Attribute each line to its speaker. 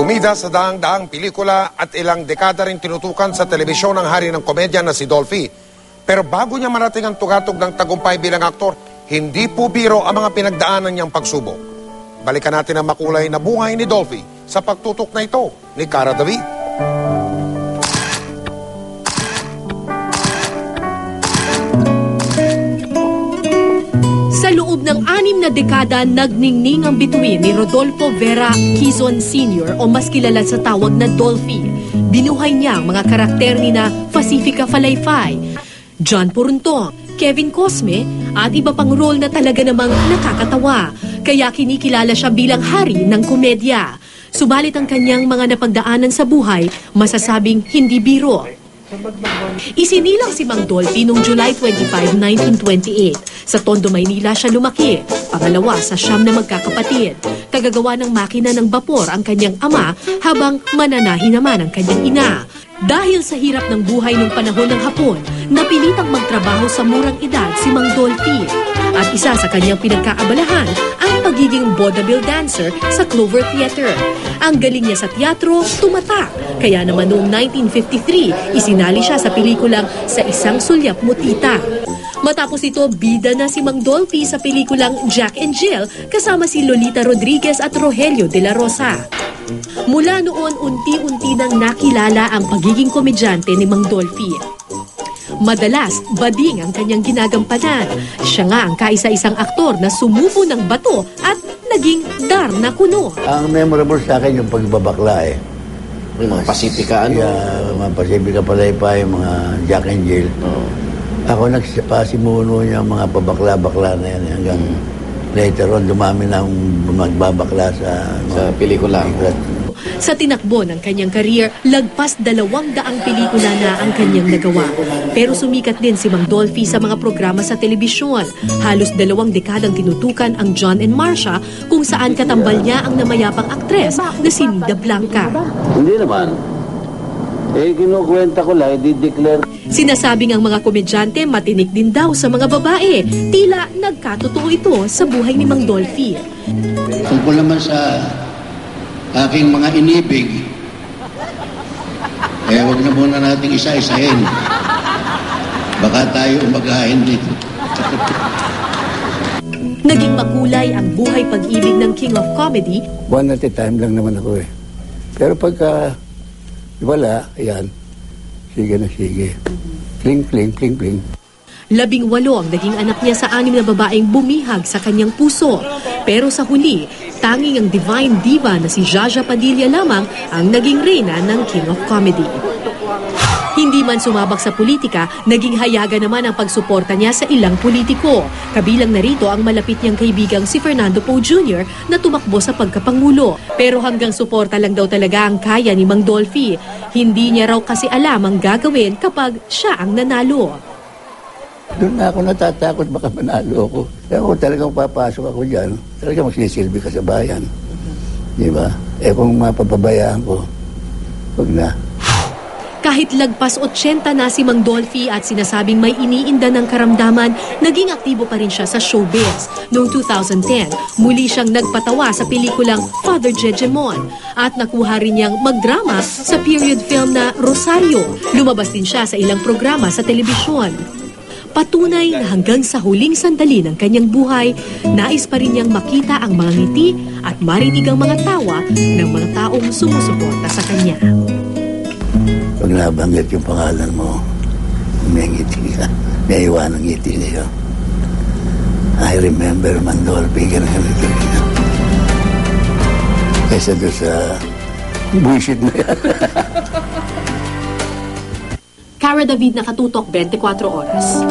Speaker 1: Bumida sa daang-daang pelikula at ilang dekada rin tinutukan sa telebisyon ang hari ng komedya na si Dolphy. Pero bago niya marating ang tugatog ng tagumpay bilang aktor, hindi po biro ang mga pinagdaanan niyang pagsubok. Balikan natin ang makulay na buhay ni Dolphy sa pagtutok na ito ni Cara David.
Speaker 2: Sa loob ng 6 na dekada, nagningning ang bituin ni Rodolfo Vera Quezon Sr. o mas kilala sa tawag na Dolphy. Binuhay niya ang mga karakter ni na Pacifica Falayfay, John Poruntong, Kevin Cosme at iba pang role na talaga namang nakakatawa. Kaya kinikilala siya bilang hari ng komedya. Subalit ang kanyang mga napagdaanan sa buhay, masasabing hindi biro. Isinilang si Mang Dolphy noong July 25, 1928. Sa Tondo, Maynila siya lumaki. Pangalawa sa 9 na magkakapatid. Tagagawa ng makina ng bapor ang kanyang ama habang mananahi naman ang kanyang ina. Dahil sa hirap ng buhay nung panahon ng Hapon, napilitang magtrabaho sa murang edad si Mang Dolphy. At isa sa kanyang pinagkaabalahan ang pagiging vaudeville dancer sa Clover Theater. Ang galing niya sa teatro, tumatak. Kaya naman noong 1953, isinali siya sa pelikulang Sa Isang Sulyap Mo Tita. Matapos ito, bida na si Mang Dolphy sa pelikulang Jack and Jill kasama si Lolita Rodriguez at Rogelio de la Rosa. Mula noon, unti-unti nang nakilala ang pagiging komedyante ni Mang Dolphy. Madalas, bading ang kanyang ginagampanan. Siya nga ang kaisa-isang aktor na sumubo ng bato at naging dar na kuno.
Speaker 3: Ang memorable sa akin yung pagbabakla eh.
Speaker 4: Yung mga Pacifica, ano?
Speaker 3: Mga Pacifica Falayfay, mga Jack and Jill. Ako nagpasimuno niya mga pabakla-bakla na yan hanggang later on dumami na magbabakla sa pelikula.
Speaker 2: Sa tinakbo ng kanyang career, lagpas 200 pelikula na ang kanyang nagawa. Pero sumikat din si Mang Dolphy sa mga programa sa telebisyon. Halos 2 dekadang tinutukan ang John and Marcia kung saan katambal niya ang namayapang aktres na si Nida Blanca.
Speaker 3: Hindi naman. Kinukwenta ko lang, i-declare.
Speaker 2: Sinasabing ang mga komedyante matinik din daw sa mga babae. Tila nagkatotoo ito sa buhay ni Mang Dolphy.
Speaker 5: Tungkol naman sa aking mga inibig, wag na muna nating isa-isahin. Baka tayo umagahin dito.
Speaker 2: Naging makulay ang buhay pag-ibig ng King of Comedy.
Speaker 3: One at a time lang naman ako eh. Pero pagka wala, ayan, sige na sige. Pling, pling, pling, pling.
Speaker 2: 18 ang naging anak niya sa 6 na babaeng bumihag sa kanyang puso. Pero sa huli, tanging ang divine diva na si Jaja Padilla lamang ang naging reyna ng King of Comedy. Hindi man sumabak sa politika, naging hayaga naman ang pagsuporta niya sa ilang politiko. Kabilang narito ang malapit niyang kaibigang si Fernando Poe Jr. na tumakbo sa pagkapangulo. Pero hanggang suporta lang daw talaga ang kaya ni Mang Dolphy. Hindi niya raw kasi alam ang gagawin kapag siya ang nanalo.
Speaker 3: Doon na ako natatakot baka manalo ako. Kaya ako talagang papasok ako dyan. Talagang magsisilbi ka sa bayan. Di ba? Kung mapapabayaan ko, wag na.
Speaker 2: Kahit lagpas 80 na si Mang Dolphy at sinasabing may iniinda ng karamdaman, naging aktibo pa rin siya sa showbiz. Noong 2010, muli siyang nagpatawa sa pelikulang Father Jejemon at nakuha rin niyang magdrama sa period film na Rosario. Lumabas din siya sa ilang programa sa telebisyon. Patunay na hanggang sa huling sandali ng kanyang buhay, nais pa rin niyang makita ang mga ngiti at marinig ang mga tawa ng mga taong sumusuporta sa kanya.
Speaker 3: Pag nabanggit yung pangalan mo, may ngiti ka, may iwan ng ngiti niyo. I remember Mang Dolphy, ganun-ganun. Kaysa doon sa bullshit na yan.
Speaker 2: Cara David, Nakatutok, 24 Oras.